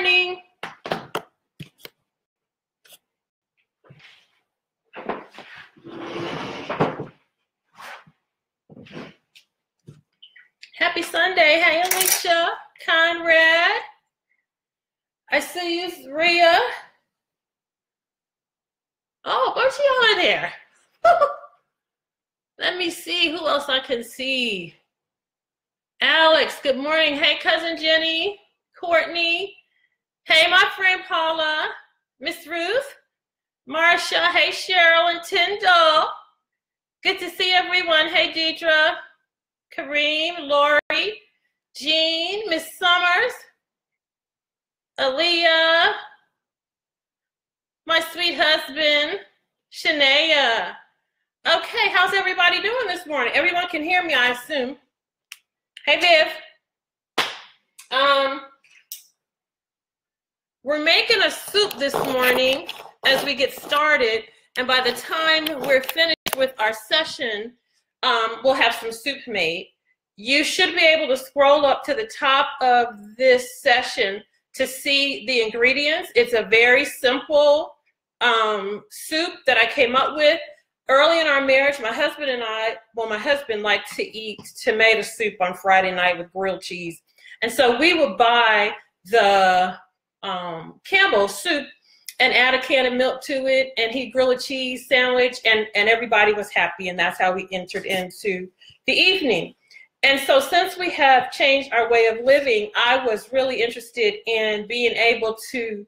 morning. Happy Sunday. Hey, Alicia, Conrad. I see you, Rhea. Oh, a bunch of y'all in there. Let me see who else I can see. Alex, good morning. Hey, cousin Jenny, Courtney. Hey, my friend Paula, Miss Ruth, Marsha. Hey, Cheryl and Tyndall. Good to see everyone. Hey, Deidre, Kareem, Lori, Jean, Miss Summers, Aaliyah, my sweet husband, Shania. Okay, how's everybody doing this morning? Everyone can hear me, I assume. Hey, Viv. We're making a soup this morning as we get started, and by the time we're finished with our session, we'll have some soup made. You should be able to scroll up to the top of this session to see the ingredients. It's a very simple soup that I came up with. Early in our marriage, my husband and I, well, my husband liked to eat tomato soup on Friday night with grilled cheese. And so we would buy the Campbell's soup and add a can of milk to it, and he'd grill a cheese sandwich, and everybody was happy, and that's how we entered into the evening. And so since we have changed our way of living, I was really interested in being able to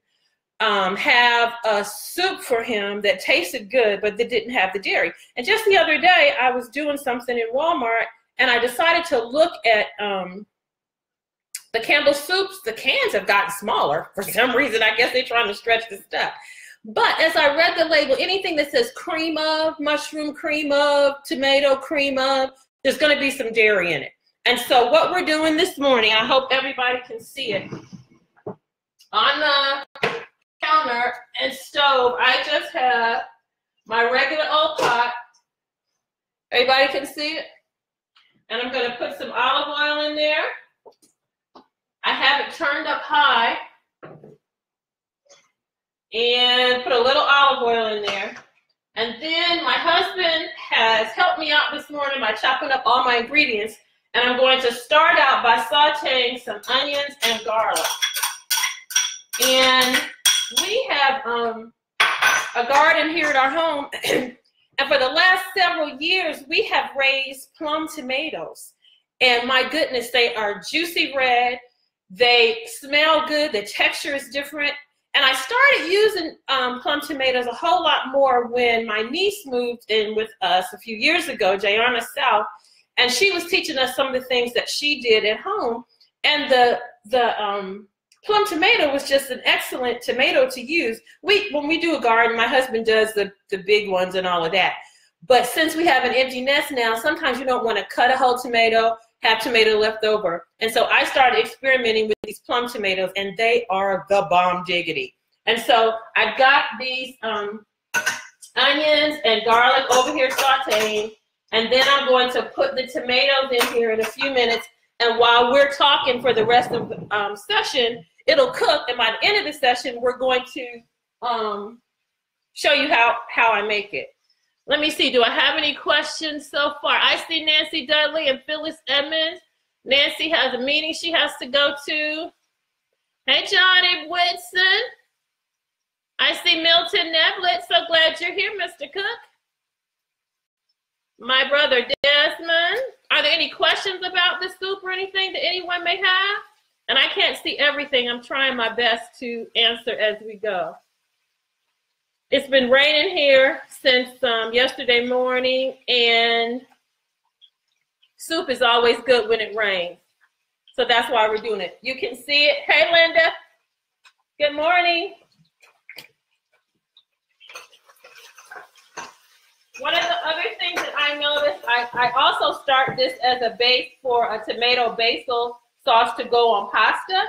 have a soup for him that tasted good, but that didn't have the dairy. And just the other day, I was doing something in Walmart, and I decided to look at the Campbell soups. The cans have gotten smaller for some reason. I guess they're trying to stretch the stuff. But as I read the label, anything that says cream of, mushroom cream of, tomato cream of, there's going to be some dairy in it. And so what we're doing this morning, I hope everybody can see it, on the counter and stove, I just have my regular old pot. Everybody can see it? And I'm going to put some olive oil in there. I have it turned up high and put a little olive oil in there. And then my husband has helped me out this morning by chopping up all my ingredients. And I'm going to start out by sauteing some onions and garlic. And we have a garden here at our home. And for the last several years, we have raised plum tomatoes. And my goodness, they are juicy red. They smell good. The texture is different. And I started using plum tomatoes a whole lot more when my niece moved in with us a few years ago, Jayana South, and she was teaching us some of the things that she did at home. And the plum tomato was just an excellent tomato to use. When we do a garden, my husband does the big ones and all of that. But since we have an empty nest now, sometimes you don't want to cut a whole tomato, have tomato left over. And so I started experimenting with these plum tomatoes, and they are the bomb diggity. And so I've got these onions and garlic over here sauteing, and then I'm going to put the tomatoes in here in a few minutes. And while we're talking for the rest of the session, it'll cook. And by the end of the session, we're going to show you how I make it. Let me see, do I have any questions so far? I see Nancy Dudley and Phyllis Edmonds. Nancy has a meeting she has to go to. Hey, Johnny Whitson. I see Milton Neblett. So glad you're here, Mr. Cook. My brother Desmond. Are there any questions about the soup or anything that anyone may have? And I can't see everything. I'm trying my best to answer as we go. It's been raining here since yesterday morning, and soup is always good when it rains. So that's why we're doing it. You can see it. Hey, Linda. Good morning. One of the other things that I noticed, I also start this as a base for a tomato basil sauce to go on pasta.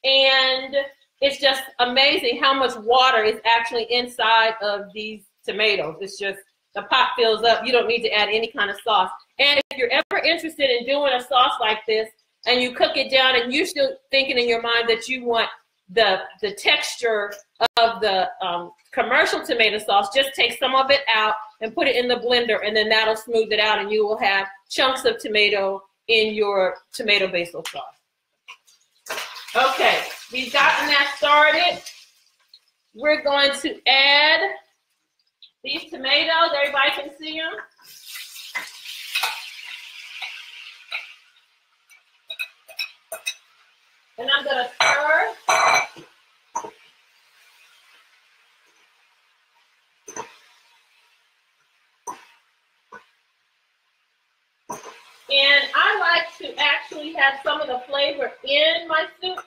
And it's just amazing how much water is actually inside of these tomatoes. It's just, the pot fills up. You don't need to add any kind of sauce. And if you're ever interested in doing a sauce like this, and you cook it down and you're still thinking in your mind that you want the texture of the commercial tomato sauce, just take some of it out and put it in the blender, and then that'll smooth it out, and you will have chunks of tomato in your tomato basil sauce. Okay, we've gotten that started. We're going to add these tomatoes. Everybody can see them. And I'm going to stir. And I like to actually have some of the flavor in my soup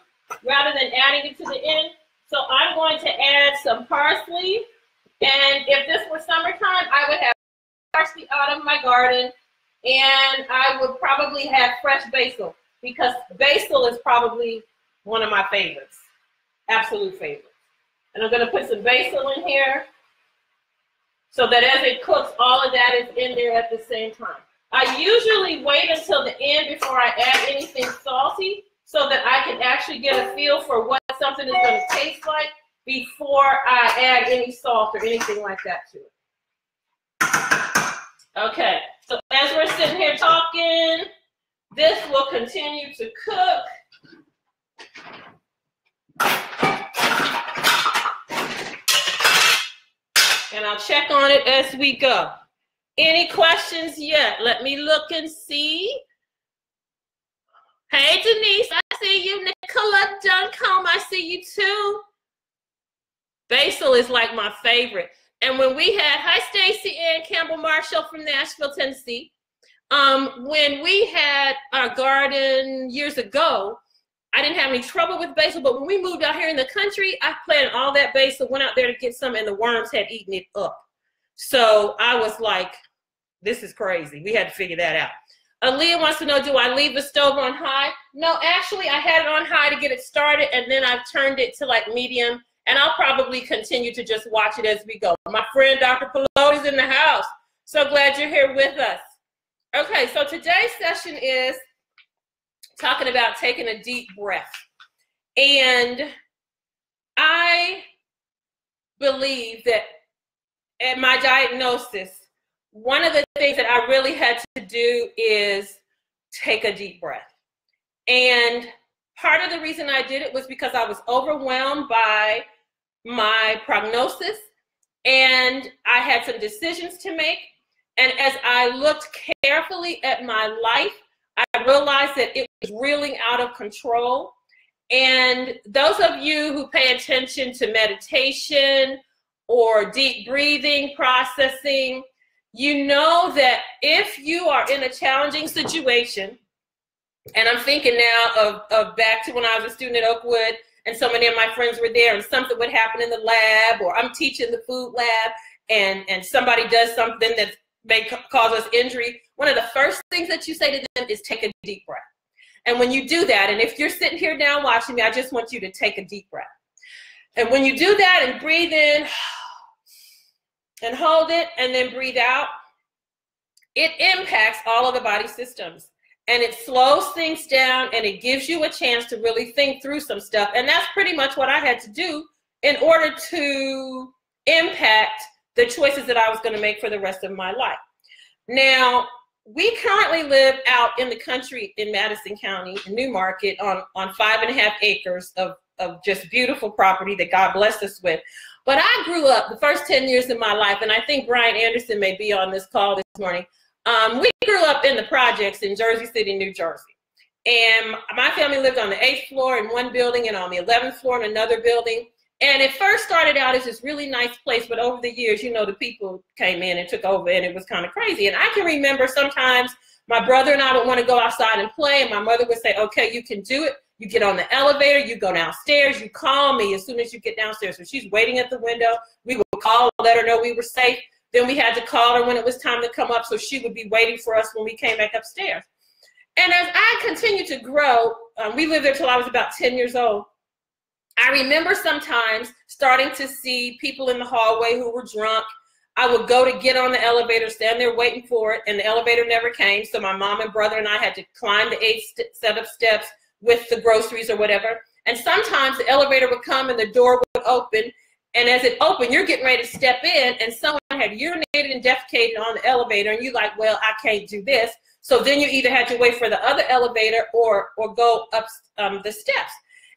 rather than adding it to the end. So I'm going to add some parsley. And if this were summertime, I would have parsley out of my garden. And I would probably have fresh basil, because basil is probably one of my favorites, absolute favorites. And I'm going to put some basil in here so that as it cooks, all of that is in there at the same time. I usually wait until the end before I add anything salty so that I can actually get a feel for what something is going to taste like before I add any salt or anything like that to it. Okay, so as we're sitting here talking, this will continue to cook. And I'll check on it as we go. Any questions yet? Let me look and see. Hey, Denise, I see you. Nicola Duncombe, I see you too. Basil is like my favorite. And when we had, hi, Stacy Ann Campbell Marshall from Nashville, Tennessee. When we had our garden years ago, I didn't have any trouble with basil, but when we moved out here in the country, I planted all that basil, went out there to get some, and the worms had eaten it up. So I was like, this is crazy. We had to figure that out. Aaliyah wants to know, do I leave the stove on high? No, actually, I had it on high to get it started, and then I've turned it to like medium, and I'll probably continue to just watch it as we go. My friend, Dr. Pelote, is in the house. So glad you're here with us. Okay, so today's session is talking about taking a deep breath. And I believe that at my diagnosis, one of the things that I really had to do is take a deep breath. And part of the reason I did it was because I was overwhelmed by my prognosis, and I had some decisions to make. And as I looked carefully at my life, I realized that it was reeling out of control. And those of you who pay attention to meditation or deep breathing, processing, you know that if you are in a challenging situation, and I'm thinking now of back to when I was a student at Oakwood, and so many of my friends were there, and something would happen in the lab, or I'm teaching the food lab, and somebody does something that may cause us injury. One of the first things that you say to them is take a deep breath. And when you do that, and if you're sitting here now watching me, I just want you to take a deep breath. And when you do that and breathe in and hold it and then breathe out, it impacts all of the body systems. And it slows things down, and it gives you a chance to really think through some stuff. And that's pretty much what I had to do in order to impact the choices that I was going to make for the rest of my life. Now, we currently live out in the country in Madison County, in Newmarket, on 5.5 acres of just beautiful property that God blessed us with. But I grew up the first 10 years of my life, and I think Brian Anderson may be on this call this morning. We grew up in the projects in Jersey City, New Jersey. And my family lived on the 8th floor in one building and on the 11th floor in another building. And it first started out as this really nice place, but over the years, you know, the people came in and took over, and it was kind of crazy. And I can remember sometimes my brother and I would want to go outside and play, and my mother would say, okay, you can do it. You get on the elevator, you go downstairs, you call me as soon as you get downstairs. So she's waiting at the window. We would call, let her know we were safe. Then we had to call her when it was time to come up, so she would be waiting for us when we came back upstairs. And as I continued to grow, we lived there till I was about 10 years old. I remember sometimes starting to see people in the hallway who were drunk. I would go to get on the elevator, stand there waiting for it, and the elevator never came. So my mom and brother and I had to climb the 8th set of steps with the groceries or whatever. And sometimes the elevator would come and the door would open. And as it opened, you're getting ready to step in, and someone had urinated and defecated on the elevator, and you're like, well, I can't do this. So then you either had to wait for the other elevator or go up the steps.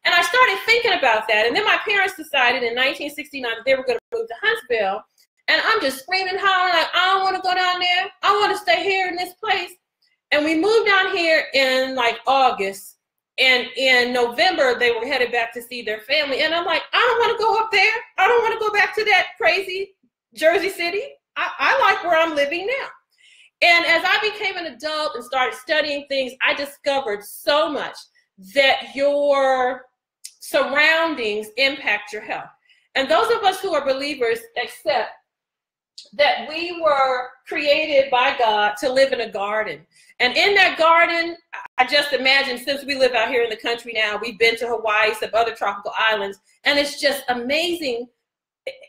And I started thinking about that. And then my parents decided in 1969 that they were going to move to Huntsville. And I'm just screaming, hollering, like, I don't want to go down there. I want to stay here in this place. And we moved down here in like August. And in November, they were headed back to see their family. And I'm like, I don't want to go up there. I don't want to go back to that crazy Jersey City. I like where I'm living now. And as I became an adult and started studying things, I discovered so much that your surroundings impact your health. And those of us who are believers accept that we were created by God to live in a garden. And in that garden, I just imagine, since we live out here in the country now, we've been to Hawaii, some other tropical islands, and it's just amazing,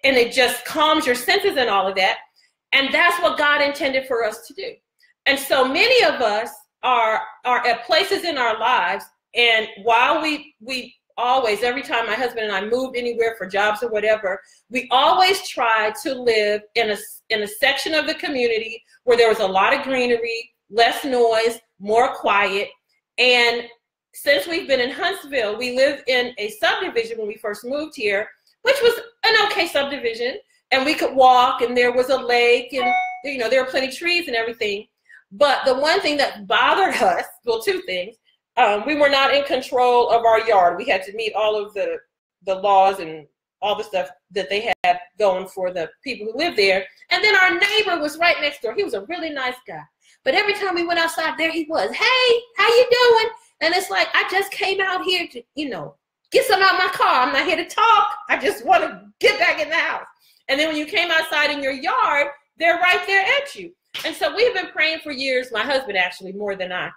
and it just calms your senses and all of that. And that's what God intended for us to do. And so many of us are at places in our lives, and while we always, every time my husband and I moved anywhere for jobs or whatever, we always tried to live in a section of the community where there was a lot of greenery, less noise, more quiet. And since we've been in Huntsville, we lived in a subdivision when we first moved here, which was an okay subdivision, and we could walk, and there was a lake, and you know, there were plenty of trees and everything. But the one thing that bothered us, well, two things. We were not in control of our yard. We had to meet all of the laws and all the stuff that they had going for the people who lived there. And then our neighbor was right next door. He was a really nice guy. But every time we went outside, there he was. Hey, how you doing? And it's like, I just came out here to, you know, get some out of my car. I'm not here to talk. I just want to get back in the house. And then when you came outside in your yard, they're right there at you. And so we've been praying for years, my husband actually more than I,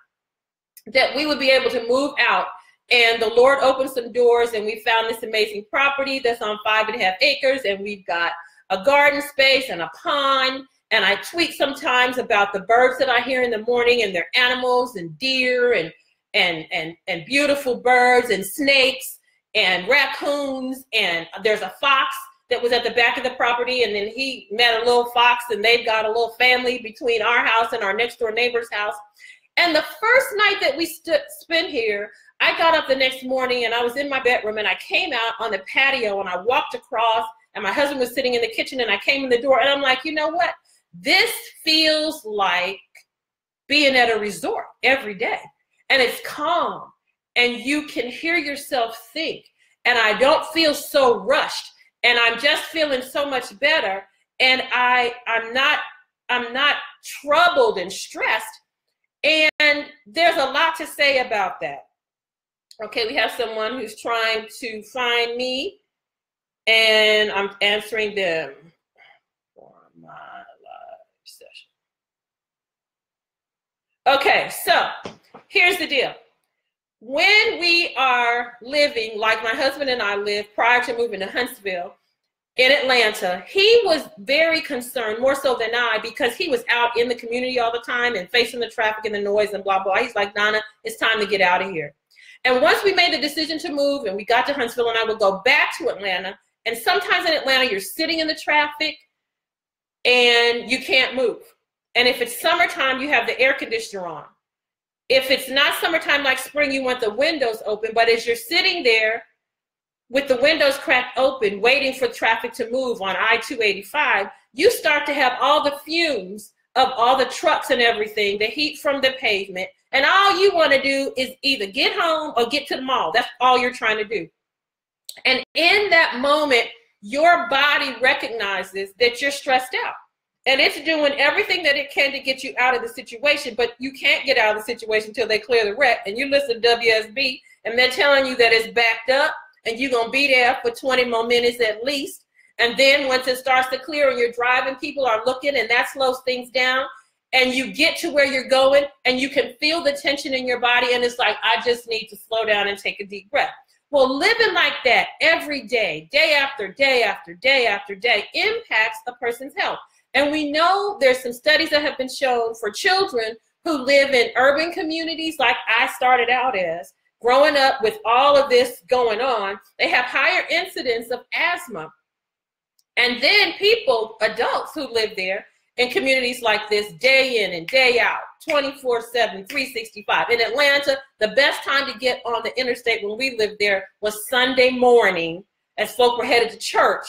that we would be able to move out. And the Lord opened some doors, and we found this amazing property that's on 5.5 acres, and we've got a garden space and a pond. And I tweet sometimes about the birds that I hear in the morning, and their animals and deer and beautiful birds and snakes and raccoons. And there's a fox that was at the back of the property, and then he met a little fox, and they've got a little family between our house and our next door neighbor's house. And the first night that we spent here, I got up the next morning, and I was in my bedroom, and I came out on the patio, and I walked across, and my husband was sitting in the kitchen, and I came in the door, and I'm like, you know what? This feels like being at a resort every day, and it's calm, and you can hear yourself think, and I don't feel so rushed, and I'm just feeling so much better, and I'm not troubled and stressed. And there's a lot to say about that. Okay, we have someone who's trying to find me, and I'm answering them for my live session. Okay, so here's the deal. When we are living like my husband and I lived prior to moving to Huntsville in Atlanta, he was very concerned, more so than I, because he was out in the community all the time and facing the traffic and the noise and blah, blah. He's like, Donna, it's time to get out of here. And once we made the decision to move and we got to Huntsville, and I would go back to Atlanta, and sometimes in Atlanta, you're sitting in the traffic and you can't move. And if it's summertime, you have the air conditioner on. If it's not summertime like spring, you want the windows open. But as you're sitting there with the windows cracked open, waiting for traffic to move on I-285, you start to have all the fumes of all the trucks and everything, the heat from the pavement. And all you want to do is either get home or get to the mall. That's all you're trying to do. And in that moment, your body recognizes that you're stressed out. And it's doing everything that it can to get you out of the situation, but you can't get out of the situation until they clear the wreck. And you listen to WSB, and they're telling you that it's backed up, and you're going to be there for 20 more minutes at least. And then once it starts to clear and you're driving, people are looking, and that slows things down. And you get to where you're going, and you can feel the tension in your body, and it's like, I just need to slow down and take a deep breath. Well, living like that every day, day after day after day after day, impacts a person's health. And we know there's some studies that have been shown for children who live in urban communities like I started out as, growing up with all of this going on, they have higher incidence of asthma. And then people, adults who live there in communities like this, day in and day out, 24/7, 365. In Atlanta, the best time to get on the interstate when we lived there was Sunday morning as folk were headed to church.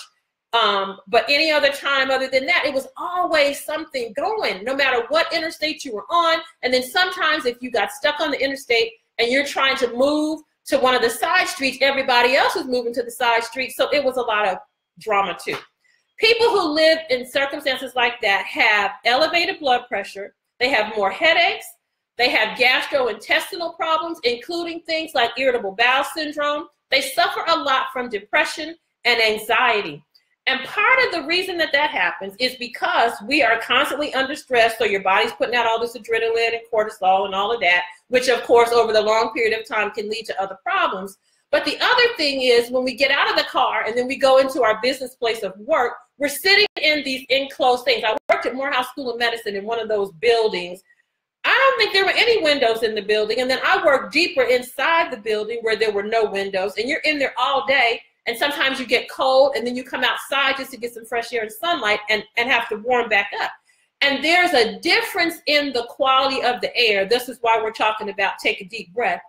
But any other time other than that, it was always something going, no matter what interstate you were on. And then sometimes if you got stuck on the interstate and you're trying to move to one of the side streets, everybody else was moving to the side street. So it was a lot of drama too. People who live in circumstances like that have elevated blood pressure. They have more headaches. They have gastrointestinal problems, including things like irritable bowel syndrome. They suffer a lot from depression and anxiety. And part of the reason that that happens is because we are constantly under stress. So your body's putting out all this adrenaline and cortisol and all of that, which of course over the long period of time can lead to other problems. But the other thing is when we get out of the car and then we go into our business place of work, we're sitting in these enclosed things. I worked at Morehouse School of Medicine in one of those buildings. I don't think there were any windows in the building. And then I worked deeper inside the building where there were no windows, and you're in there all day. And sometimes you get cold and then you come outside just to get some fresh air and sunlight and have to warm back up. And there's a difference in the quality of the air. This is why we're talking about take a deep breath.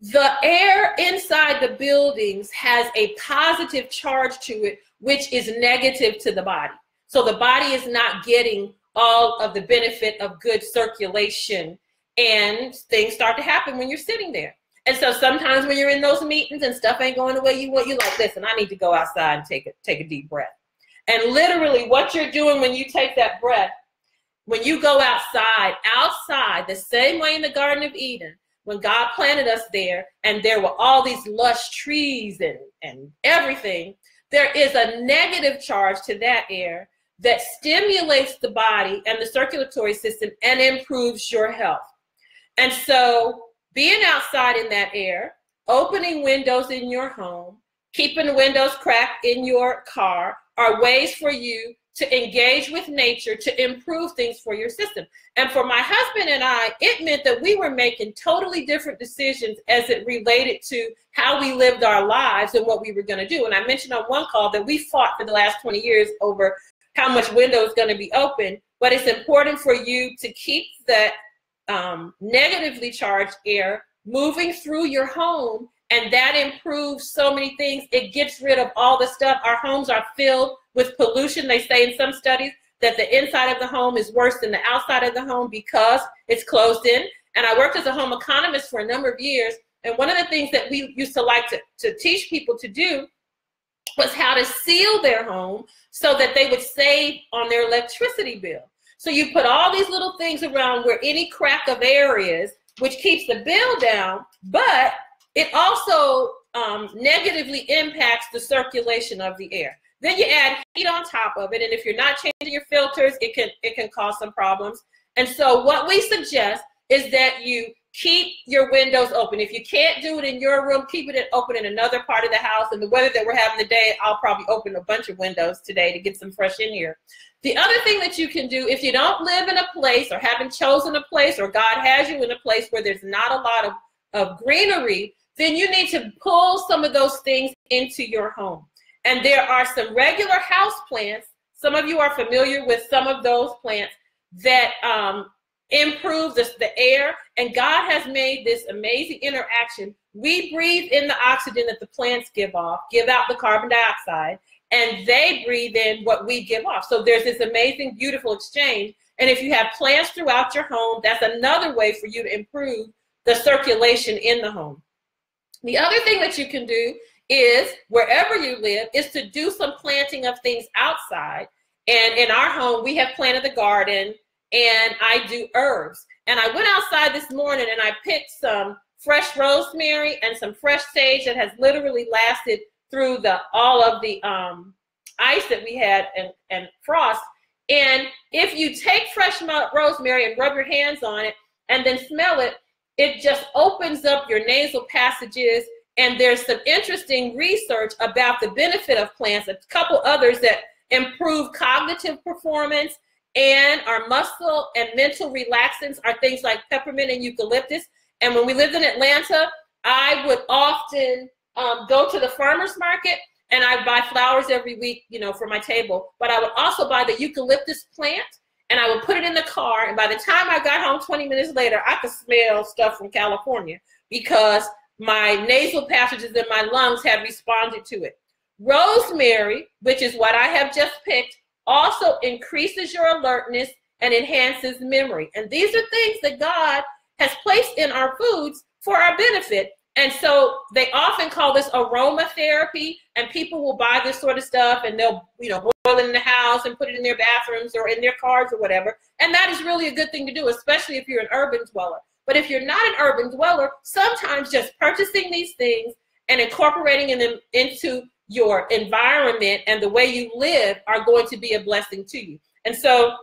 The air inside the buildings has a positive charge to it, which is negative to the body. So the body is not getting all of the benefit of good circulation, and things start to happen when you're sitting there. And so sometimes when you're in those meetings and stuff ain't going the way you want, you're like, listen, I need to go outside and take a deep breath. And literally what you're doing when you take that breath, when you go outside, the same way in the Garden of Eden, when God planted us there and there were all these lush trees and everything, there is a negative charge to that air that stimulates the body and the circulatory system and improves your health. And so being outside in that air, opening windows in your home, keeping the windows cracked in your car are ways for you to engage with nature to improve things for your system. And for my husband and I, it meant that we were making totally different decisions as it related to how we lived our lives and what we were going to do. And I mentioned on one call that we fought for the last 20 years over how much window is going to be open, but it's important for you to keep that negatively charged air moving through your home, and that improves so many things. It gets rid of all the stuff. Our homes are filled with pollution. They say in some studies that the inside of the home is worse than the outside of the home because it's closed in. And I worked as a home economist for a number of years, and one of the things that we used to like to teach people to do was how to seal their home so that they would save on their electricity bill. So you put all these little things around where any crack of air is, which keeps the bill down, but it also negatively impacts the circulation of the air. Then you add heat on top of it, and if you're not changing your filters, it can cause some problems. And so what we suggest is that you keep your windows open. If you can't do it in your room, keep it open in another part of the house. And the weather that we're having today, I'll probably open a bunch of windows today to get some fresh in here. The other thing that you can do, if you don't live in a place or haven't chosen a place, or God has you in a place where there's not a lot of greenery, then you need to pull some of those things into your home. And there are some regular house plants. Some of you are familiar with some of those plants that improve the air. And God has made this amazing interaction. We breathe in the oxygen that the plants give off, give out the carbon dioxide, and they breathe in what we give off. So there's this amazing, beautiful exchange. And if you have plants throughout your home, that's another way for you to improve the circulation in the home. The other thing that you can do is, wherever you live, is to do some planting of things outside. And in our home, we have planted the garden, and I do herbs. And I went outside this morning and I picked some fresh rosemary and some fresh sage that has literally lasted through all of the ice that we had and frost. And if you take fresh rosemary and rub your hands on it and then smell it, it just opens up your nasal passages. And there's some interesting research about the benefit of plants, a couple others that improve cognitive performance and our muscle and mental relaxants are things like peppermint and eucalyptus. And when we lived in Atlanta, I would often go to the farmer's market, and I'd buy flowers every week, you know, for my table. But I would also buy the eucalyptus plant, and I would put it in the car. And by the time I got home 20 minutes later, I could smell stuff from California because my nasal passages in my lungs had responded to it. Rosemary, which is what I have just picked, also increases your alertness and enhances memory. And these are things that God has placed in our foods for our benefit. And so they often call this aromatherapy, and people will buy this sort of stuff and they'll, you know, boil it in the house and put it in their bathrooms or in their cars or whatever. And that is really a good thing to do, especially if you're an urban dweller. But if you're not an urban dweller, sometimes just purchasing these things and incorporating them into your environment and the way you live are going to be a blessing to you. And so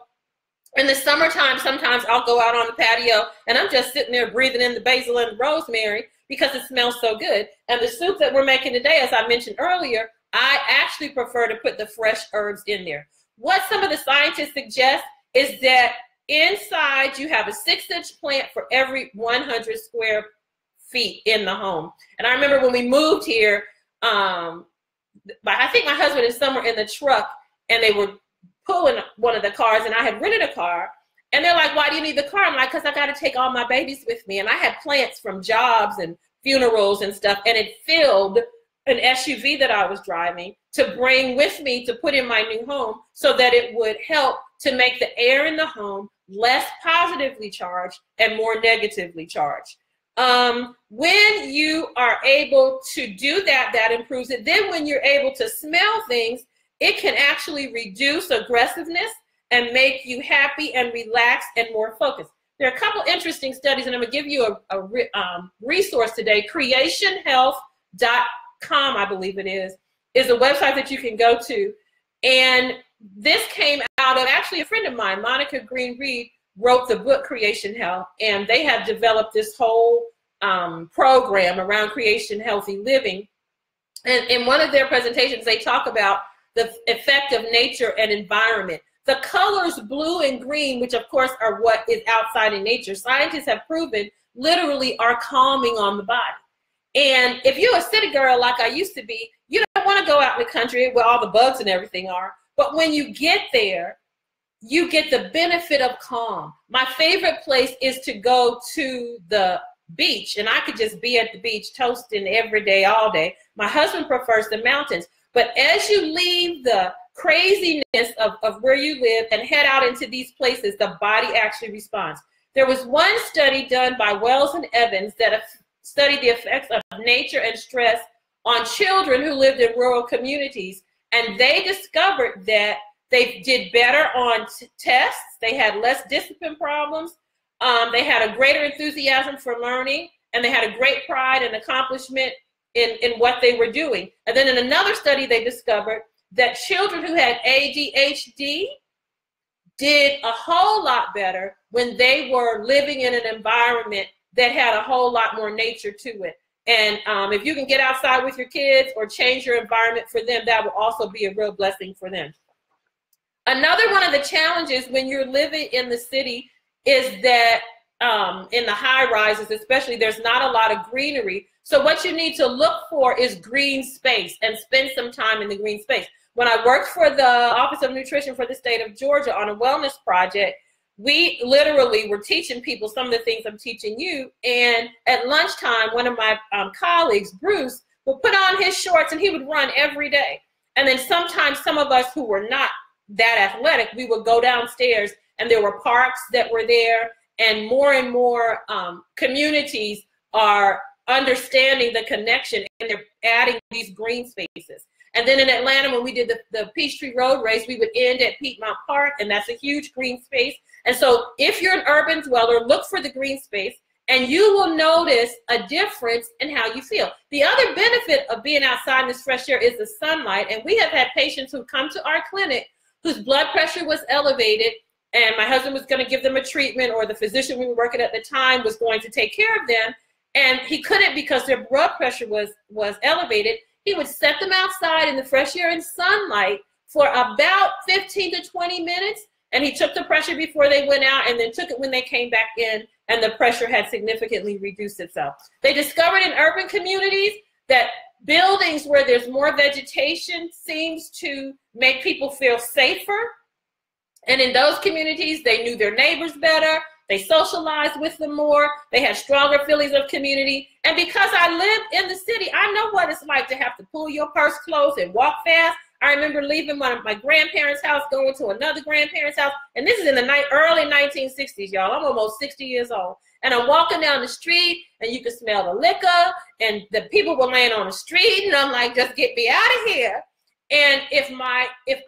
in the summertime, sometimes I'll go out on the patio and I'm just sitting there breathing in the basil and rosemary because it smells so good. And the soup that we're making today, as I mentioned earlier, I actually prefer to put the fresh herbs in there. What some of the scientists suggest is that inside you have a 6-inch plant for every 100 square feet in the home. And I remember when we moved here, I think my husband is somewhere in the truck and they were pulling one of the cars, and I had rented a car, and they're like, why do you need the car? I'm like, because I got to take all my babies with me. And I had plants from jobs and funerals and stuff, and it filled an SUV that I was driving to bring with me to put in my new home so that it would help to make the air in the home less positively charged and more negatively charged. When you are able to do that, that improves it. Then when you're able to smell things, it can actually reduce aggressiveness and make you happy and relaxed and more focused. There are a couple interesting studies, and I'm going to give you a resource today. Creationhealth.com, I believe it is a website that you can go to. And this came out of actually a friend of mine, Monica Green Reed, wrote the book Creation Health, and they have developed this whole program around creation healthy living. And in one of their presentations, they talk about the effect of nature and environment. The colors blue and green, which of course are what is outside in nature, scientists have proven literally are calming on the body. And if you're a city girl like I used to be, you don't want to go out in the country where all the bugs and everything are. But when you get there, you get the benefit of calm. My favorite place is to go to the beach, and I could just be at the beach toasting every day, all day. My husband prefers the mountains. But as you leave the craziness of where you live and head out into these places, the body actually responds. There was one study done by Wells and Evans that studied the effects of nature and stress on children who lived in rural communities. And they discovered that they did better on tests. They had less discipline problems. They had a greater enthusiasm for learning, and they had a great pride and accomplishment in what they were doing. And then in another study, they discovered that children who had ADHD did a whole lot better when they were living in an environment that had a whole lot more nature to it. And if you can get outside with your kids or change your environment for them, that will also be a real blessing for them. Another one of the challenges when you're living in the city is that in the high rises, especially, there's not a lot of greenery. So what you need to look for is green space and spend some time in the green space. When I worked for the Office of Nutrition for the state of Georgia on a wellness project, we literally were teaching people some of the things I'm teaching you. And at lunchtime, one of my colleagues, Bruce, would put on his shorts and he would run every day. And then sometimes some of us who were not that athletic, we would go downstairs and there were parks that were there, and more communities are understanding the connection, and they're adding these green spaces. And then in Atlanta, when we did the Peachtree Road Race, we would end at Piedmont Park, and that's a huge green space. And so if you're an urban dweller, look for the green space, and you will notice a difference in how you feel. The other benefit of being outside in this fresh air is the sunlight, and we have had patients who come to our clinic whose blood pressure was elevated, and my husband was going to give them a treatment, or the physician we were working at the time was going to take care of them, and he couldn't because their blood pressure was elevated. He would set them outside in the fresh air and sunlight for about 15 to 20 minutes, And he took the pressure before they went out and then took it when they came back in, and the pressure had significantly reduced itself. They discovered in urban communities that buildings where there's more vegetation seems to make people feel safer. And in those communities, they knew their neighbors better. They socialized with them more. They had stronger feelings of community. And because I lived in the city, I know what it's like to have to pull your purse close and walk fast. I remember leaving my grandparents' house, going to another grandparents' house. And this is in the early 1960s, y'all. I'm almost 60 years old. And I'm walking down the street, and you can smell the liquor, and the people were laying on the street. And I'm like, just get me out of here. And if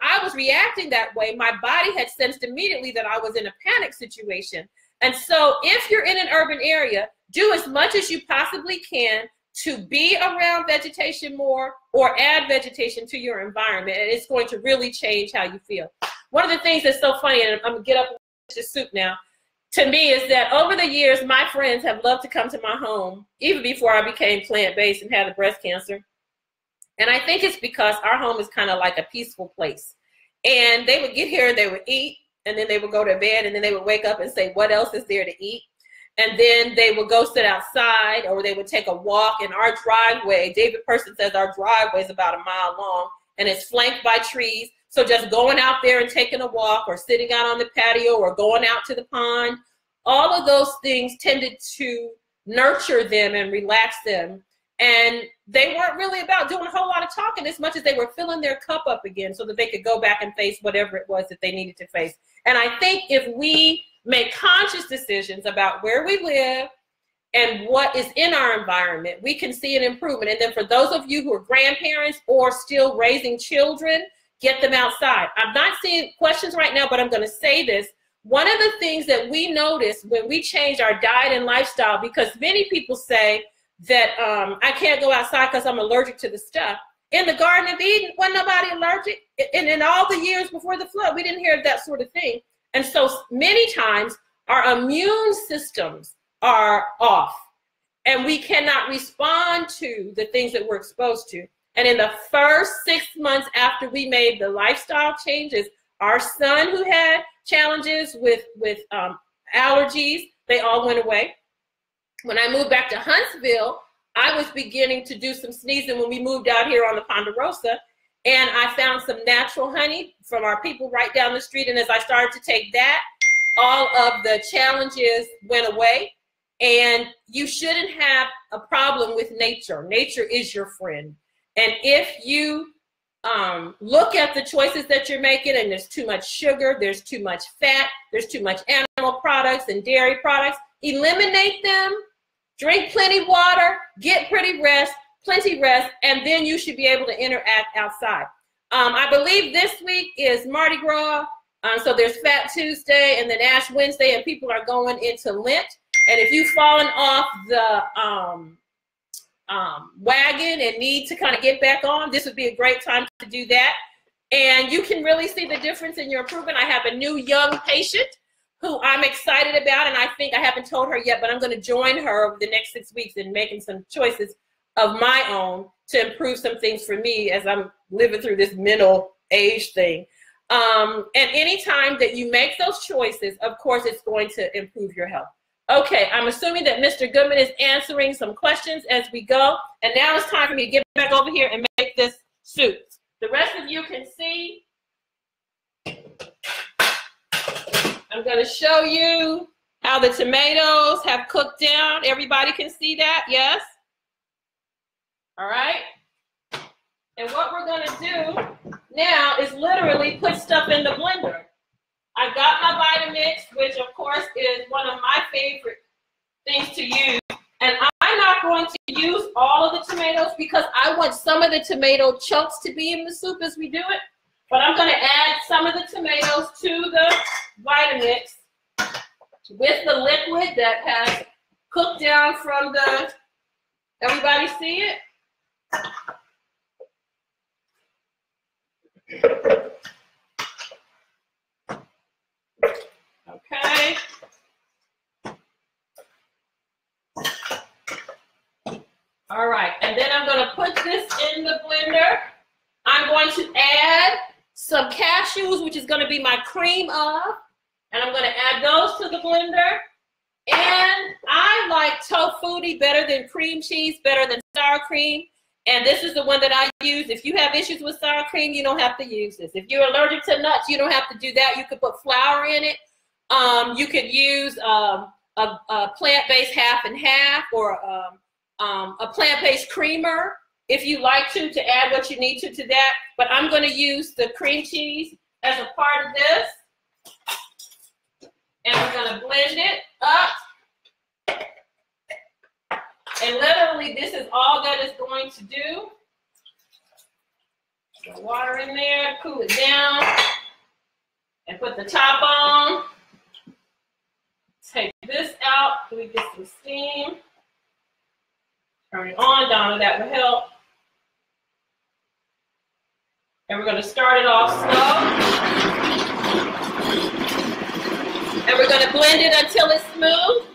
I was reacting that way, my body had sensed immediately that I was in a panic situation. And so if you're in an urban area, do as much as you possibly can to be around vegetation more or add vegetation to your environment. And it's going to really change how you feel. One of the things that's so funny, and I'm gonna get up and finish this soup now, to me is that over the years, my friends have loved to come to my home, even before I became plant-based and had the breast cancer. And I think it's because our home is kind of like a peaceful place. And they would get here and they would eat, and then they would go to bed, and then they would wake up and say, what else is there to eat? And then they would go sit outside, or they would take a walk in our driveway. David Person says our driveway is about a mile long, and it's flanked by trees. So just going out there and taking a walk, or sitting out on the patio, or going out to the pond, all of those things tended to nurture them and relax them. And they weren't really about doing a whole lot of talking as much as they were filling their cup up again so that they could go back and face whatever it was that they needed to face. And I think if we make conscious decisions about where we live and what is in our environment, we can see an improvement. And then for those of you who are grandparents or still raising children, get them outside. I'm not seeing questions right now, but I'm going to say this. One of the things that we notice when we change our diet and lifestyle, because many people say that I can't go outside because I'm allergic to the stuff. In the Garden of Eden, wasn't nobody allergic. And in all the years before the flood, we didn't hear of that sort of thing. And so many times our immune systems are off and we cannot respond to the things that we're exposed to. And in the first 6 months after we made the lifestyle changes, our son who had challenges with allergies, they all went away. When I moved back to Huntsville, I was beginning to do some sneezing when we moved out here on the Ponderosa. And I found some natural honey from our people right down the street. And as I started to take that, all of the challenges went away. And you shouldn't have a problem with nature. Nature is your friend. And if you look at the choices that you're making and there's too much sugar, there's too much fat, there's too much animal products and dairy products, eliminate them, drink plenty water, get plenty rest, and then you should be able to interact outside. I believe this week is Mardi Gras, so there's Fat Tuesday and then Ash Wednesday, and people are going into Lent. And if you've fallen off the wagon and need to kind of get back on, this would be a great time to do that. And you can really see the difference in your improvement. I have a new young patient who I'm excited about, and I think I haven't told her yet, but I'm going to join her over the next 6 weeks in making some choices of my own to improve some things for me as I'm living through this mental age thing. And anytime that you make those choices, of course, it's going to improve your health. Okay, I'm assuming that Mr. Goodman is answering some questions as we go. And now it's time for me to get back over here and make this soup. The rest of you can see. I'm going to show you how the tomatoes have cooked down. Everybody can see that, yes? All right. And what we're going to do now is literally put stuff in the blender. I've got my Vitamix, which of course is one of my favorite things to use. And I'm not going to use all of the tomatoes because I want some of the tomato chunks to be in the soup as we do it. But I'm going to add some of the tomatoes to the Vitamix with the liquid that has cooked down from the, everybody see it? Okay. All right, and then I'm going to put this in the blender. I'm going to add some cashews, which is going to be my cream of, and I'm going to add those to the blender. And I like tofutti better than cream cheese, better than sour cream. And this is the one that I use. If you have issues with sour cream, you don't have to use this. If you're allergic to nuts, you don't have to do that. You could put flour in it. You could use a plant-based half and half, or a plant-based creamer if you like to add what you need to that. But I'm going to use the cream cheese as a part of this. And we're going to blend it up. And literally, this is all that it's going to do. Put water in there, cool it down, and put the top on. Take this out so we get some steam. Turn it on, Donna, that will help. And we're going to start it off slow. And we're going to blend it until it's smooth.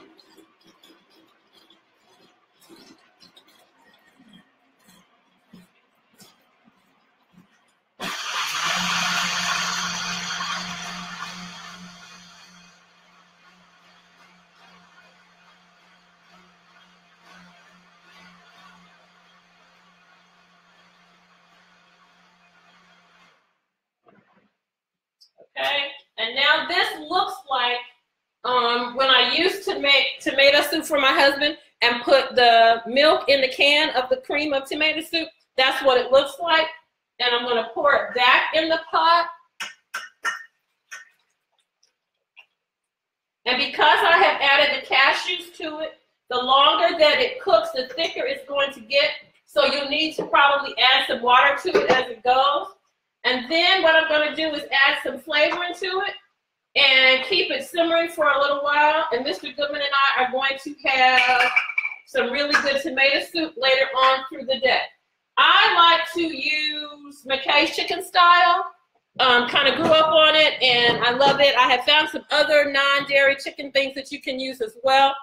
Okay, and now this looks like when I used to make tomato soup for my husband and put the milk in the can of the cream of tomato soup. That's what it looks like. And I'm going to pour it back in the pot. And because I have added the cashews to it, the longer that it cooks, the thicker it's going to get. So you'll need to probably add some water to it as it goes. And then what I'm going to do is add some flavoring to it and keep it simmering for a little while. And Mr. Goodman and I are going to have some really good tomato soup later on through the day. I like to use McKay's chicken style. Kind of grew up on it and I love it. I have found some other non-dairy chicken things that you can use as well.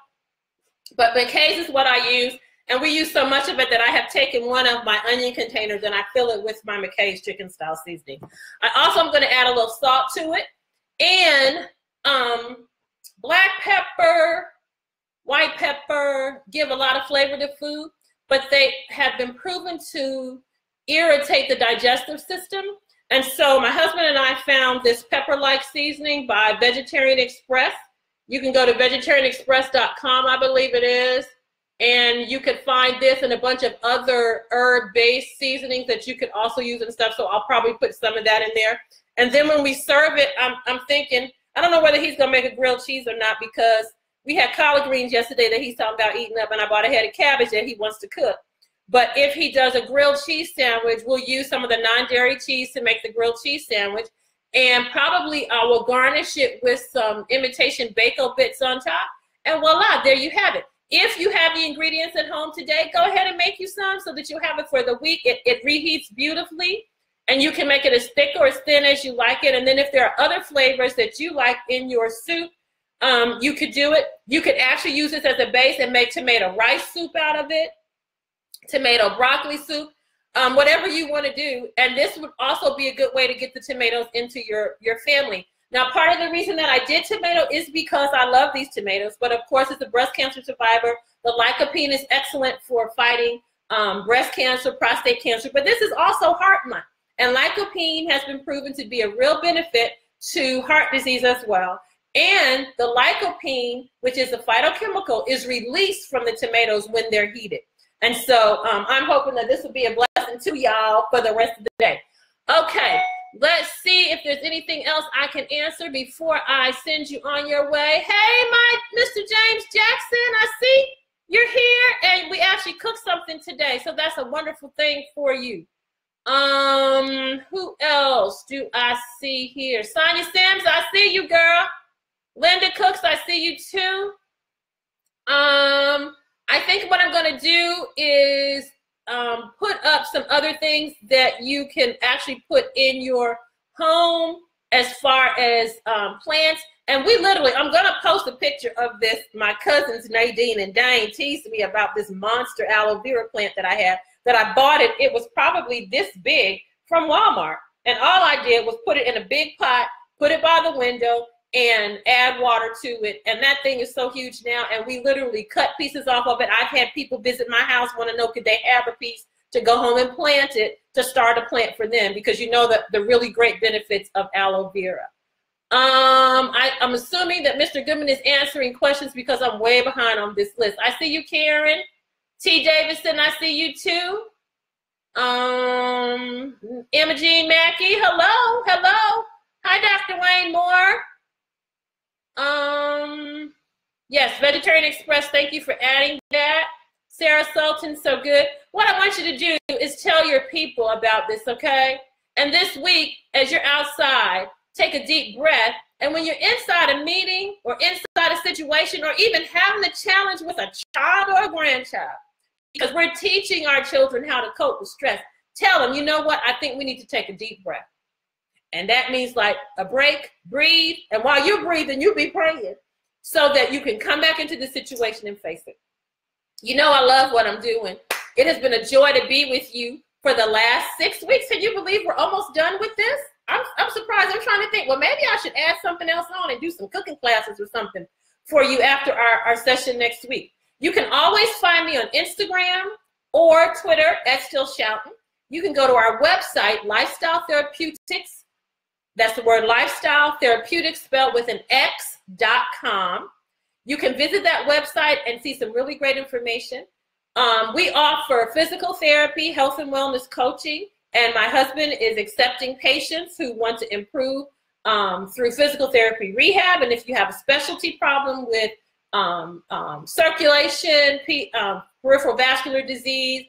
But McKay's is what I use. And we use so much of it that I have taken one of my onion containers and I fill it with my McKay's chicken style seasoning. I also am going to add a little salt to it, and black pepper, white pepper give a lot of flavor to food, but they have been proven to irritate the digestive system. And so my husband and I found this pepper-like seasoning by Vegetarian Express. You can go to vegetarianexpress.com, I believe it is. And you could find this and a bunch of other herb-based seasonings that you could also use and stuff. So I'll probably put some of that in there. And then when we serve it, I'm thinking, I don't know whether he's going to make a grilled cheese or not, because we had collard greens yesterday that he's talking about eating up, and I bought a head of cabbage that he wants to cook. But if he does a grilled cheese sandwich, we'll use some of the non-dairy cheese to make the grilled cheese sandwich. And probably I will garnish it with some imitation bacon bits on top. And voila, there you have it. If you have the ingredients at home today, go ahead and make you some so that you'll have it for the week. It reheats beautifully, and you can make it as thick or as thin as you like it. And then if there are other flavors that you like in your soup, you could do it. You could actually use this as a base and make tomato rice soup out of it, tomato broccoli soup, whatever you want to do. And this would also be a good way to get the tomatoes into your family. Now, part of the reason that I did tomato is because I love these tomatoes, but of course, as a breast cancer survivor, the lycopene is excellent for fighting breast cancer, prostate cancer, but this is also heart month. And lycopene has been proven to be a real benefit to heart disease as well. And the lycopene, which is a phytochemical, is released from the tomatoes when they're heated. And so I'm hoping that this will be a blessing to y'all for the rest of the day. Okay. Let's see if there's anything else I can answer before I send you on your way. Hey, my Mr. James Jackson, I see you're here, and we actually cooked something today, so that's a wonderful thing for you. Who else do I see here? Sonia Sims, I see you, girl. Linda Cooks, I see you too. I think what I'm going to do is put up some other things that you can actually put in your home as far as plants. And we literally, I'm going to post a picture of this. My cousins Nadine and Dane teased me about this monster aloe vera plant that I have, that I bought it. It was probably this big from Walmart. And all I did was put it in a big pot, put it by the window, and add water to it. And that thing is so huge now. And we literally cut pieces off of it. I've had people visit my house, want to know, could they have a piece to go home and plant it, to start a plant for them, because you know the really great benefits of aloe vera. I'm assuming that Mr. Goodman is answering questions because I'm way behind on this list. I see you, Karen. T. Davidson, I see you too. Imogene Mackey, hello, hello. Hi, Dr. Wayne Moore. Yes, Vegetarian Express, thank you for adding that. Sarah Sultan, so good. What I want you to do is tell your people about this, okay? And this week, as you're outside, take a deep breath. And when you're inside a meeting or inside a situation or even having a challenge with a child or a grandchild, because we're teaching our children how to cope with stress, tell them, you know what, I think we need to take a deep breath. And that means like a break, breathe. And while you're breathing, you be praying so that you can come back into the situation and face it. You know, I love what I'm doing. It has been a joy to be with you for the last 6 weeks. Can you believe we're almost done with this? I'm surprised. I'm trying to think, well, maybe I should add something else on and do some cooking classes or something for you after our session next week. You can always find me on Instagram or Twitter at Still Shouting. You can go to our website, Lifestyle Therapeutics. That's the word Lifestyle Therapeutics spelled with an X.com. You can visit that website and see some really great information. We offer physical therapy, health and wellness coaching, and my husband is accepting patients who want to improve through physical therapy rehab. And if you have a specialty problem with circulation, peripheral vascular disease,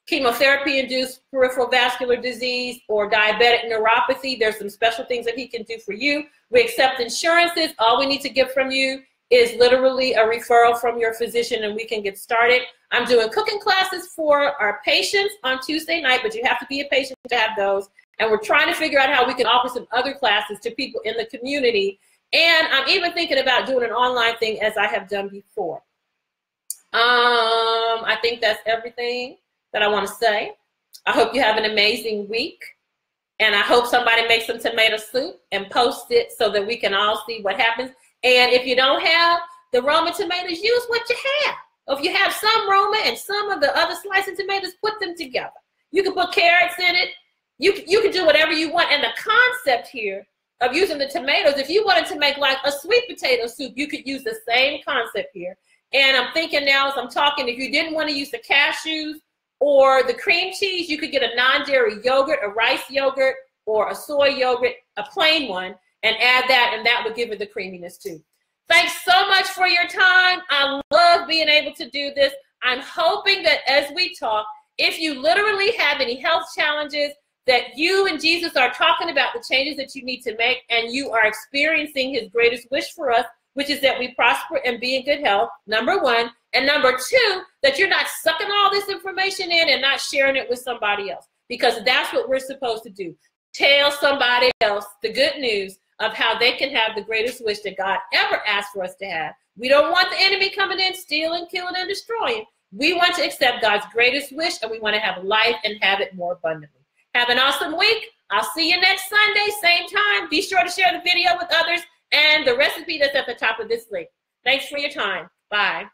chemotherapy-induced peripheral vascular disease, or diabetic neuropathy, there's some special things that he can do for you. We accept insurances. All we need to get from you is literally a referral from your physician, and we can get started. I'm doing cooking classes for our patients on Tuesday night, but you have to be a patient to have those. And we're trying to figure out how we can offer some other classes to people in the community. And I'm even thinking about doing an online thing as I have done before. I think that's everything that I want to say. I hope you have an amazing week. And I hope somebody makes some tomato soup and post it so that we can all see what happens. And if you don't have the Roma tomatoes, use what you have. Or if you have some Roma and some of the other slicing tomatoes, put them together. You can put carrots in it. You can do whatever you want. And the concept here of using the tomatoes, if you wanted to make like a sweet potato soup, you could use the same concept here. And I'm thinking now as I'm talking, if you didn't want to use the cashews or the cream cheese, you could get a non-dairy yogurt, a rice yogurt, or a soy yogurt, a plain one, and add that, and that would give it the creaminess too. Thanks so much for your time. I love being able to do this. I'm hoping that as we talk, if you literally have any health challenges, that you and Jesus are talking about the changes that you need to make, and you are experiencing his greatest wish for us, which is that we prosper and be in good health, number one. And number two, that you're not sucking all this information in and not sharing it with somebody else, because that's what we're supposed to do. Tell somebody else the good news of how they can have the greatest wish that God ever asked for us to have. We don't want the enemy coming in, stealing, killing, and destroying. We want to accept God's greatest wish, and we want to have life and have it more abundantly. Have an awesome week. I'll see you next Sunday, same time. Be sure to share the video with others and the recipe that's at the top of this link. Thanks for your time. Bye.